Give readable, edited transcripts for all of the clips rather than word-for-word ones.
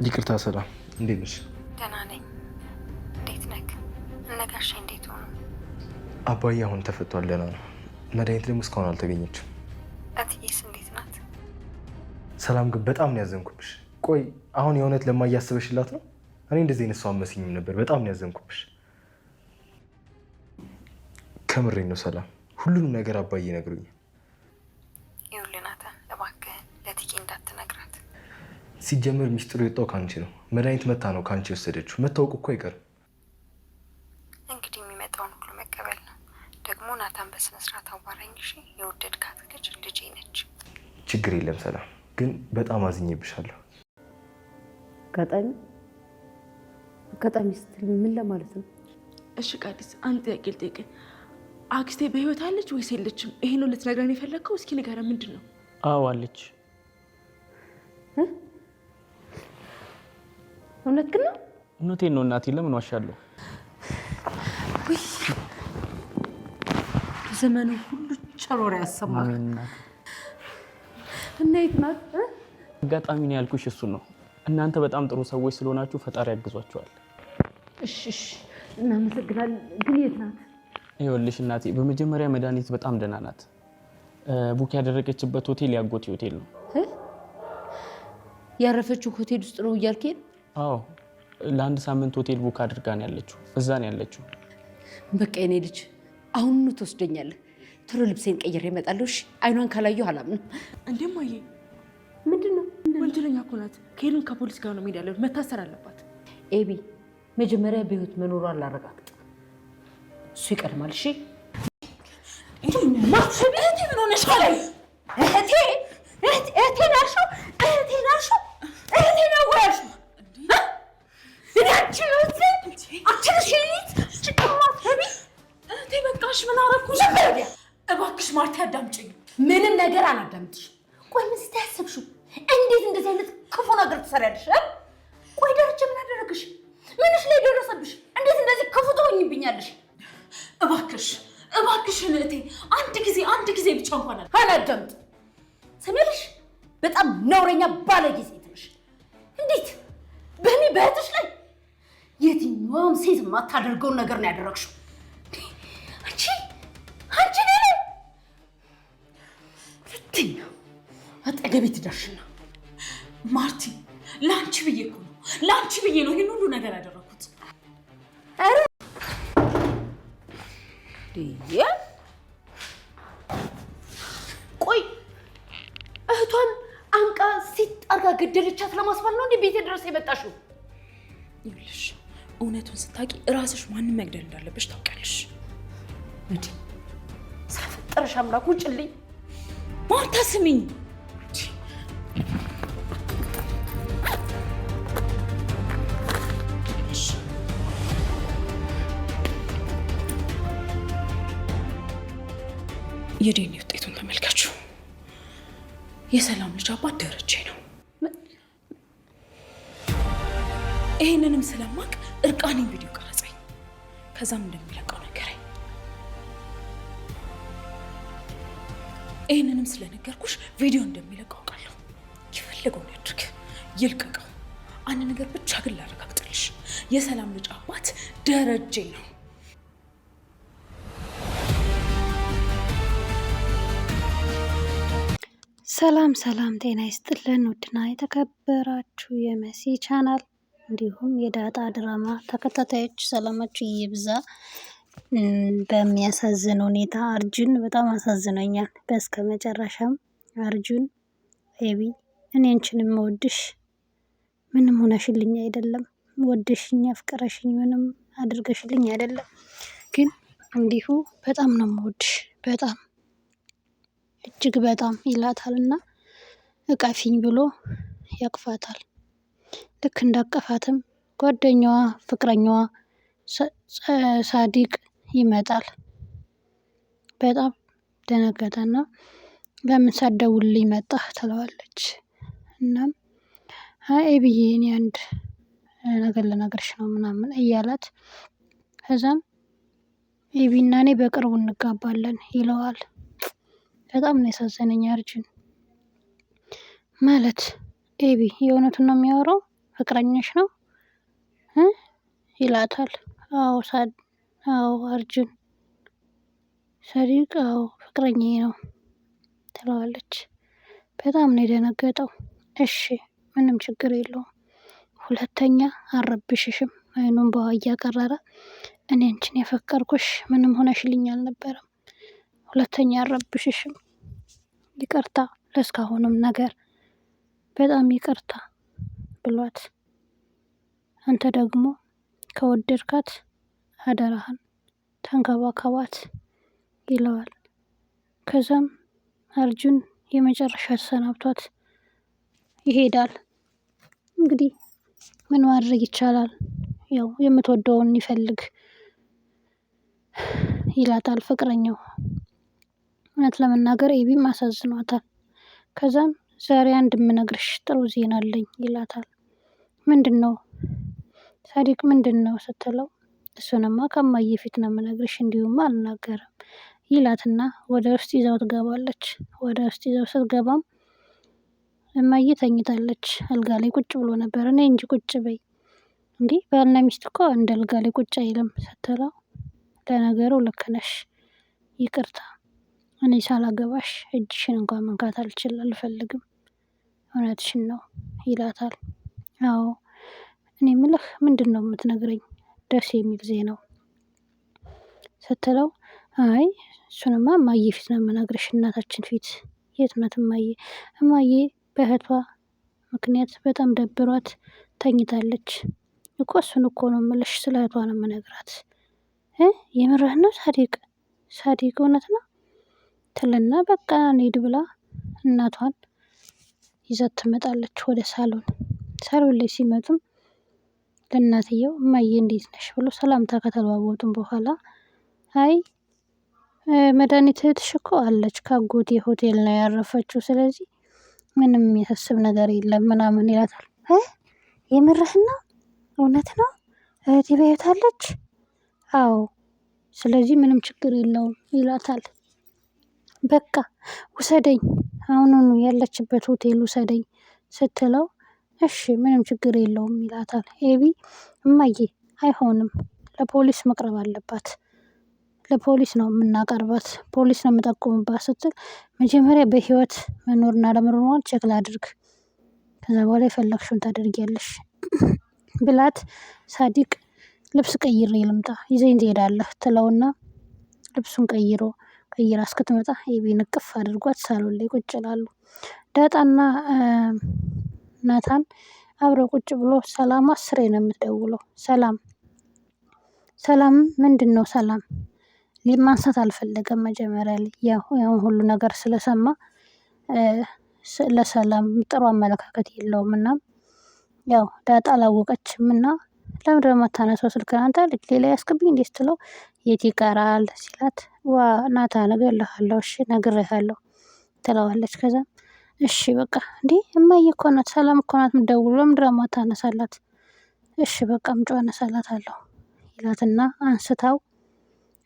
ይቅርታ ሰላም፣ እንዴት ነሽ? ደህና ነኝ። እንዴት ነህ? እነጋሽ እንዴት ሆኑ? አባዬ አሁን ተፈቷል፣ ደህና ነው። መድኃኒት ደግሞ እስካሁን አልተገኘችም። እትዬስ እንዴት ናት? ሰላም ግን በጣም ነው ያዘንኩብሽ። ቆይ አሁን የእውነት ለማያስበሽላት ነው? እኔ እንደዚህ አይነት ሰው አመስኝም ነበር። በጣም ነው ያዘንኩብሽ። ከምሬን ነው ሰላም፣ ሁሉንም ነገር አባዬ ነግሮኛል። ይኸውልህ ናታን፣ እባክህን ለትዬ እንዳትነግራት። ሲጀመር ሚስጥሩ የወጣው ከአንቺ ነው። መድኃኒት መታ ነው ከአንቺ የወሰደችው። መታወቁ እኮ አይቀርም። እንግዲህ የሚመጣውን ሁሉ መቀበል ነው። ደግሞ ናታን በስነ ስርዓት አዋራኝ። እሺ? የወደድካት ልጅ ልጄ ነች። ችግር የለም ሰላም፣ ግን በጣም አዝኜብሻለሁ። አጋጣሚ ስትል ምን ለማለት ነው? እሺ ቃዲስ፣ አንድ ጥያቄ ልጠይቅህ። አክስቴ በህይወት አለች ወይስ የለችም? ይሄን ነው ልትነግረን የፈለግከው? እስኪ ንገረን፣ ምንድን ነው? አዎ አለች። እውነት ግን ነው? እውነቴን ነው እናቴ፣ ለምን ዋሻለሁ? ዘመኑ ሁሉ ጨሮራ ያሰማል። እና የት ናት? አጋጣሚ ነው ያልኩሽ እሱን ነው። እናንተ በጣም ጥሩ ሰዎች ስለሆናችሁ ፈጣሪ ያግዟቸዋል። እሺ እናመሰግናለን። ግን የት ናት? ይኸውልሽ እናቴ፣ በመጀመሪያ መድኃኒት በጣም ደህና ናት። ቡክ ያደረገችበት ሆቴል ያጎቴ ሆቴል ነው። ያረፈችው ሆቴል ውስጥ ነው እያልከኝ? አዎ፣ ለአንድ ሳምንት ሆቴል ቡክ አድርጋ ነው ያለችው። እዛ ነው ያለችው። በቃ የኔ ልጅ አሁኑኑ ትወስደኛለህ። ቶሎ ልብሴን ቀይሬ እመጣለሁ። እሺ? አይኗን ካላየሁ አላምንም። እንደማዬ ምንድን ነው? ወንጀለኛ እኮ ናት። ከሄሉን ከፖሊስ ጋር ነው መሄድ ያለበት። መታሰር አለባት። ኤቢ፣ መጀመሪያ በህይወት መኖሯን ላረጋግጥ። እሱ ይቀድማል። እሺ? እህቴ ምን ሆነሻል? እህቴ ናልሽው? እህቴ ናልሽው? እህቴ ነው ያልሽው? እህቴ በቃሽ። ምን አደረኩሽ? እባክሽ ማርቲ አዳምጪኝ። ምንም ነገር አላዳምጥሽ። ቆይ ምን ስታያሰብሽው? እንዴት እንደዚህ አይነት ክፉ ነገር ትሰሪያለሽ? ቆይ ደረጀ ምን አደረግሽ? ምንሽ ላይ ደረሰብሽ? እንዴት እንደዚህ ክፉ ትሆኝብኛለሽ? እባክሽን እህቴ አንድ ጊዜ ብቻ እንኳን አላዳምጥ። ሰሚልሽ በጣም ነውረኛ ባለጌ ሴት ነሽ። እንዴት በእኔ በእህትሽ ላይ የትኛውም ሴት የማታደርገውን ነገር ነው ያደረግሽው? አንቺ ነይ ሁለተኛ አጠገቤ ትደርሽና ማርቲ፣ ለአንቺ ብዬ እኮ ነው ይህን ሁሉ ነገር ያደረኩት። ቆይ እህቷን አንቃ ሲጣጋ ገደለቻት ለማስባል ነው እንዴ ቤቴ ድረስ የመጣሽው? ይኸውልሽ እውነቱን ስታውቂ እራስሽ ማንም መግደል እንዳለብሽ ታውቂያለሽ። እንዴ ሳፈጠረሽ አምላክ ውጭልኝ። ማርታ ስሚኝ። የዲኤንኤ ውጤቱን ተመልከቹ። የሰላም ልጅ አባት ደረጀ ነው። ይሄንንም ስለማቅ እርቃኔን ቪዲዮ ቀረጸኝ። ከዛም እንደሚለቀው ነገረኝ። ይሄንንም ስለነገርኩሽ ቪዲዮ እንደሚለቀው አውቃለሁ። የፈለገውን ያድርግ ይልቀቀው። አንድ ነገር ብቻ ግን ላረጋግጥልሽ፣ የሰላም ልጅ አባት ደረጀ ነው። ሰላም ጤና ይስጥልን። ውድና የተከበራችሁ የመሲ ቻናል እንዲሁም የዳጣ ድራማ ተከታታዮች ሰላማችሁ ይብዛ። በሚያሳዝን ሁኔታ አርጁን በጣም አሳዝኖኛል። በስከ መጨረሻም አርጁን ኤቢ፣ እኔ አንቺንም መወድሽ ምንም ሆነሽልኝ አይደለም፣ ወደሽኝ አፍቀረሽኝ ምንም አድርገሽልኝ አይደለም፣ ግን እንዲሁ በጣም ነው መወድሽ፣ በጣም እጅግ በጣም ይላታልና እቀፊኝ ብሎ ያቅፋታል። ልክ እንዳቀፋትም ጓደኛዋ ፍቅረኛዋ ሳዲቅ ይመጣል። በጣም ደነገጠና ለምን ሳትደውልልኝ መጣህ ትለዋለች። እናም አይ ብዬ እኔ አንድ ነገር ልነግርሽ ነው ምናምን እያላት ከዛም ኤቢና እኔ በቅርቡ እንጋባለን ይለዋል። በጣም ነው ያሳዘነኝ አርጁን ማለት። ኤቢ የእውነቱን ነው የሚያወራው ፍቅረኛሽ ነው ይላታል። አዎ አርጁን ሳዲቅ አዎ ፍቅረኛዬ ነው ትለዋለች። በጣም ነው የደነገጠው። እሺ ምንም ችግር የለውም፣ ሁለተኛ አልረብሽሽም። አይኑን በውሃ እያቀረረ እኔ አንቺን ያፈቀርኩሽ ምንም ሆነሽልኝ አልነበረም፣ ሁለተኛ አልረብሽሽም፣ ይቅርታ ለእስካሁንም ነገር በጣም ይቅርታ ብሏት፣ አንተ ደግሞ ከወደድካት አደራህን ተንከባከባት ይለዋል። ከዛም አርጁን የመጨረሻ ተሰናብቷት ይሄዳል። እንግዲህ ምን ማድረግ ይቻላል? ያው የምትወደውን ይፈልግ ይላታል ፍቅረኛው። እውነት ለመናገር ኤቢም አሳዝኗታል። ከዛም ዛሬ አንድ የምነግርሽ ጥሩ ዜና አለኝ ይላታል። ምንድን ነው ሳዲቅ ምንድን ነው ስትለው፣ እሱንማ ከማየ ፊት ነው የምነግርሽ እንዲሁም አልናገርም ይላትና ወደ ውስጥ ይዛው ትገባለች። ወደ ውስጥ ይዛው ስትገባም እማዬ ተኝታለች። አልጋ ላይ ቁጭ ብሎ ነበር። እኔ እንጂ ቁጭ በይ እንዲህ ባልና ሚስት እኮ እንደ አልጋ ላይ ቁጭ አይልም ስትለው፣ ለነገሩ ልክ ነሽ፣ ይቅርታ እኔ ሳላገባሽ እጅሽን እንኳን መንካት አልፈልግም፣ እውነትሽን ነው ይላታል። አዎ እኔ ምልህ ምንድን ነው የምትነግረኝ? ደስ የሚል ዜናው ስትለው፣ አይ እሱንማ እማዬ ፊት ነው የምነግርሽ፣ እናታችን ፊት። የት ናት እማዬ? እማዬ በእህቷ ምክንያት በጣም ደብሯት ተኝታለች እኮ። እሱን እኮ ነው የምልሽ፣ ስለ እህቷ ነው የምነግራት። የምርህን ነው ሳዲቅ እውነት ነው ትልና በቃ እንሂድ ብላ እናቷን ይዛት ትመጣለች ወደ ሳሎን። ሳሎን ላይ ሲመጡም ለእናትየው እማዬ እንዴት ነሽ ብሎ ሰላምታ ከተለዋወጡም በኋላ አይ መድኃኒት እህትሽ እኮ አለች ከአጎቴ ሆቴል ነው ያረፈችው፣ ስለዚህ ምንም የሚያሳስብ ነገር የለም ምናምን ይላታል። የምርህን ነው እውነት ነው እህቴ በሕይወት አለች? አዎ ስለዚህ ምንም ችግር የለውም ይላታል። በቃ ውሰደኝ፣ አሁኑኑ ያለችበት ሆቴል ውሰደኝ ስትለው፣ እሺ ምንም ችግር የለውም ይላታል። ኤቢ እማዬ አይሆንም፣ ለፖሊስ መቅረብ አለባት፣ ለፖሊስ ነው የምናቀርባት፣ ፖሊስ ነው የምጠቁምባት ስትል፣ መጀመሪያ በህይወት መኖርና ለመኖሯን ቼክ ላድርግ፣ ከዛ በኋላ የፈለግሽውን ታደርጊያለሽ ብላት፣ ሳዲቅ ልብስ ቀይሬ ልምጣ ይዘኝ ትሄዳለህ ትለውና ልብሱን ቀይራ እስክትመጣ ኤቢን እቅፍ አድርጓት ሳሎን ላይ ቁጭ ይላሉ። ዳጣና ናታን አብረው ቁጭ ብሎ ሰላም 10 ነው የምትደውለው። ሰላም ምንድን ነው ሰላም ማንሳት አልፈለገም መጀመሪያ ላይ ያው ሁሉ ነገር ስለሰማ ለሰላም ጥሩ አመለካከት የለውም እና ያው ዳጣ አላወቀችም እና ለምንድን ነው የማታነሳው ስልክህን አንተ ልጅ ሌላ ያስክብኝ እንዴ ስትለው፣ የት ይቀራል ሲላት፣ ዋ ናታን እገልሃለሁ እሺ ነግሬሃለሁ ትለዋለች። ከዛ እሺ በቃ እንዴ እማዬ እኮ ናት ሰላም እኮ ናት የምትደውለው ለምንድን ነው የማታነሳላት? እሺ በቃ አምጪው አነሳላታለሁ ይላትና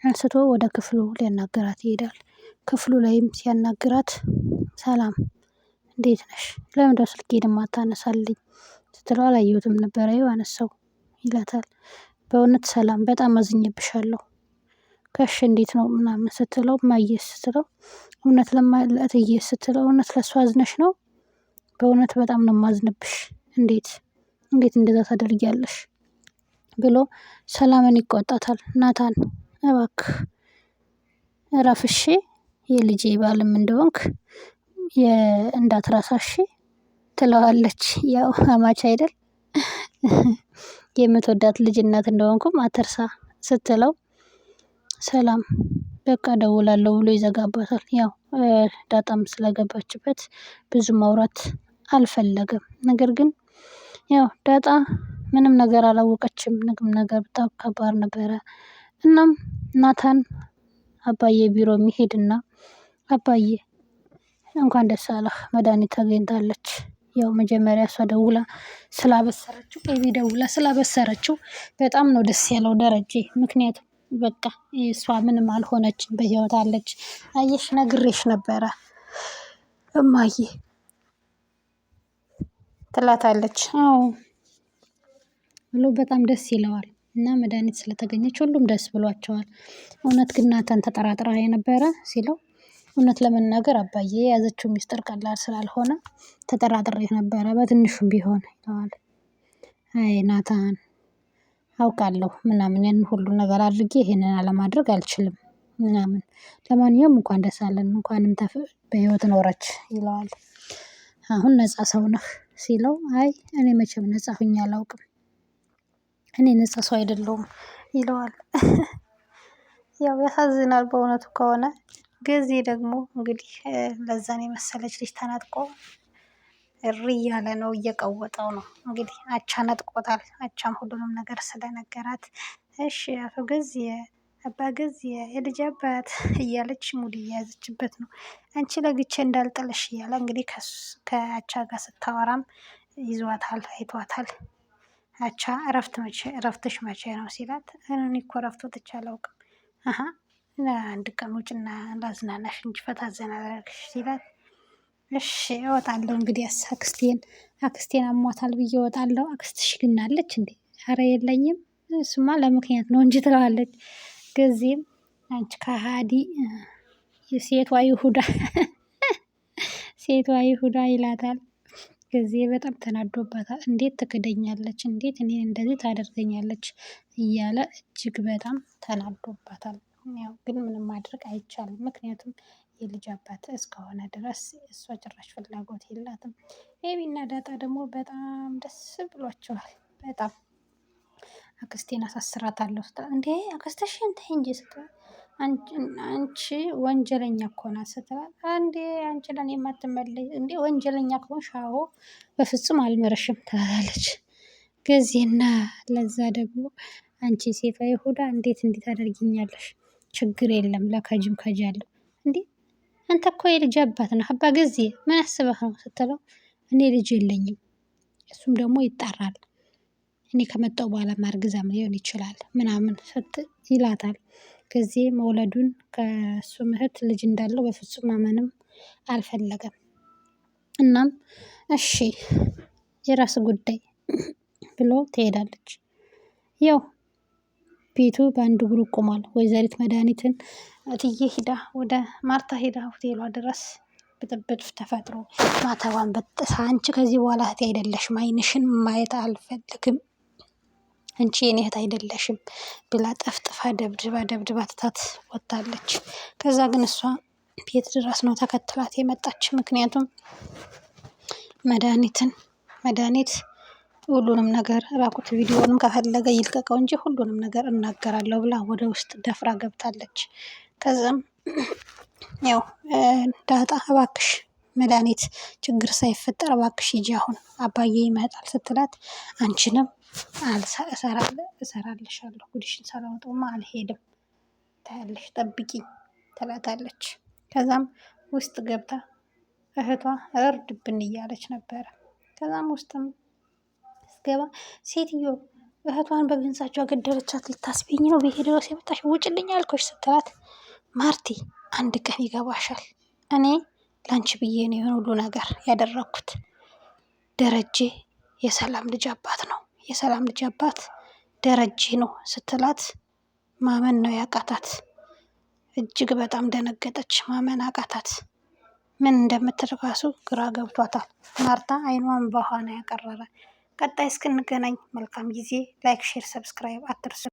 አንስቶ ወደ ክፍሉ ሊያናግራት ይሄዳል። ክፍሉ ላይም ሲያናግራት ሰላም እንዴት ነሽ? ለምንድን ነው ስልኬን የማታነሳልኝ ስትለው፣ አላየሁትም ነበረ ይኸው አነሳው ይላታል። በእውነት ሰላም በጣም አዝኜብሻለሁ፣ ከሽ እንዴት ነው ምናምን ስትለው፣ እማዬስ ስትለው፣ እውነት ለእትዬስ ስትለው፣ እውነት ለእሷ አዝነሽ ነው? በእውነት በጣም ነው የማዝንብሽ፣ እንዴት እንደዛ ታደርጊያለሽ ብሎ ሰላምን ይቆጣታል። ናታን እባክህ እረፍሽ፣ የልጄ ባልም እንደሆንክ እንዳትረሳሽ ትለዋለች። ያው አማች አይደል የምትወዳት ልጅ እናት እንደሆንኩም አትርሳ ስትለው፣ ሰላም በቃ እደውላለሁ ብሎ ይዘጋባታል። ያው ዳጣም ስለገባችበት ብዙ ማውራት አልፈለገም። ነገር ግን ያው ዳጣ ምንም ነገር አላወቀችም። ምንም ነገር በጣም ከባድ ነበረ። እናም ናታን አባዬ ቢሮ የሚሄድና አባዬ እንኳን ደስ አለህ መድኃኒት ተገኝታለች። ያው መጀመሪያ እሷ ደውላ ስላበሰረችው ኤቢ ደውላ ስላበሰረችው በጣም ነው ደስ ያለው ደረጀ። ምክንያቱም በቃ እሷ ምንም አልሆነችም በህይወት አለች። አየሽ ነግሬሽ ነበረ እማዬ ትላታለች። አዎ ብሎ በጣም ደስ ይለዋል። እና መድኃኒት ስለተገኘች ሁሉም ደስ ብሏቸዋል። እውነት ግን ናታን ተጠራጥራ የነበረ ሲለው እውነት ለመናገር አባዬ የያዘችው ሚስጥር ቀላል ስላልሆነ ተጠራጥሬ ነበረ በትንሹም ቢሆን ይለዋል። አይ ናታን አውቃለሁ ምናምን ያን ሁሉ ነገር አድርጌ ይሄንን አለማድረግ አልችልም ምናምን ለማንኛውም እንኳን ደስ አለን እንኳንም በህይወት ኖረች ይለዋል። አሁን ነፃ ሰው ነህ ሲለው አይ እኔ መቼም ነፃ ሁኜ አላውቅም እኔ ነፃ ሰው አይደለሁም ይለዋል። ያው ያሳዝናል በእውነቱ ከሆነ ገዜ ደግሞ እንግዲህ ለዛን የመሰለች ልጅ ተነጥቆ እሪ እያለ ነው እየቀወጠው ነው እንግዲህ አቻ ነጥቆታል። አቻም ሁሉንም ነገር ስለነገራት እሺ አቶ ገዜ አባ ገዜ የልጅ አባት እያለች ሙድ እየያዘችበት ነው። አንቺ ለግቼ እንዳልጥልሽ እያለ እንግዲህ ከአቻ ጋር ስታወራም ይዟታል አይቷታል። አቻ እረፍትሽ መቼ ነው ሲላት እኔ እኮ እረፍት ወጥቼ አላውቅም። አሀ አንድ ቀን ውጭና ላዝናናሽ እንጂ ፈታ ዘና ላደርግሽ ሲላት እሺ እወጣለሁ እንግዲህ አክስቴን አሟታል ብዬ እወጣለሁ። አክስትሽ ግን አለች እንዴ? ኧረ የለኝም እሱማ ለምክንያት ነው እንጂ ትለዋለች። ገዜም አንቺ ከሃዲ ሴቷ ይሁዳ ይላታል። ገዜ በጣም ተናዶባታል። እንዴት ትክደኛለች? እንዴት እኔን እንደዚህ ታደርገኛለች? እያለ እጅግ በጣም ተናዶባታል። ያው ግን ምንም ማድረግ አይቻልም። ምክንያቱም የልጅ አባት እስከሆነ ድረስ እሷ ጭራሽ ፍላጎት የላትም። ኤቢና ዳጣ ደግሞ በጣም ደስ ብሏቸዋል። በጣም አክስቴን አሳስራታለሁ ስትላት እንዴ አክስትሽን ተይ እንጂ ስትላት አንቺ ወንጀለኛ እኮ ናት ስትላት እንዴ አንቺ ለኔ የማትመለይ እንዴ ወንጀለኛ ከሆንሽ አዎ በፍጹም አልምርሽም ትላለች። ገዜና ለዛ ደግሞ አንቺ ሴቷ ይሁዳ እንዴት እንዲህ ታደርጊኛለሽ? ችግር የለም ለከጅም ከጃለሁ እንዴ አንተ እኮ የልጅ አባት ነህ አባ ገዜ ምን አስበህ ነው ስትለው እኔ ልጅ የለኝም እሱም ደግሞ ይጣራል እኔ ከመጣሁ በኋላ ማርግዛም ሊሆን ይችላል ምናምን ይላታል። ገዜ መውለዱን ከእሱ እህት ልጅ እንዳለው በፍጹም ማመንም አልፈለገም። እናም እሺ የራስ ጉዳይ ብሎ ትሄዳለች። ያው ቤቱ በአንድ እግሩ ቆሟል። ወይዘሪት መድኃኒትን እትዬ ሂዳ ወደ ማርታ ሂዳ ሆቴሏ ድረስ ብጥብጥ ተፈጥሮ ማተቧን በጥሳ አንቺ ከዚህ በኋላ እህቴ አይደለሽም ዓይንሽን ማየት አልፈልግም አንቺ የኔ እህት አይደለሽም ብላ ጠፍጥፋ ደብድባ ትታት ወጥታለች። ከዛ ግን እሷ ቤት ድረስ ነው ተከትላት የመጣች። ምክንያቱም መድኃኒት ሁሉንም ነገር ራቁት ቪዲዮንም ከፈለገ ይልቀቀው እንጂ ሁሉንም ነገር እናገራለሁ ብላ ወደ ውስጥ ደፍራ ገብታለች። ከዛም ያው ዳጣ እባክሽ መድኃኒት ችግር ሳይፈጠር እባክሽ ሂጂ አሁን አባዬ ይመጣል ስትላት አንቺንም እሰራልሻለሁ ጉድሽን ሳላወጣማ አልሄድም ታያለሽ ጠብቂኝ ትላታለች። ከዛም ውስጥ ገብታ እህቷ እርድብን እያለች ነበረ። ከዛም ውስጥም ስገባ ሴትዮ እህቷን በገንዛቿ ገደለቻት ልታስቢኝ ነው ቤት ድረስ የመጣሽ ውጭልኝ አልኩሽ ስትላት ማርቲ አንድ ቀን ይገባሻል እኔ ላንቺ ብዬ ነው የሆነ ሁሉ ነገር ያደረኩት። ደረጀ የሰላም ልጅ አባት ነው የሰላም ልጅ አባት ደረጀ ነው ስትላት ማመን ነው ያቃታት። እጅግ በጣም ደነገጠች። ማመን አቃታት። ምን እንደምትርካሱ ግራ ገብቷታል። ማርታ አይኗን በውሃ ነው ያቀረረ። ቀጣይ እስክንገናኝ መልካም ጊዜ። ላይክ፣ ሼር፣ ሰብስክራይብ አትርሱ።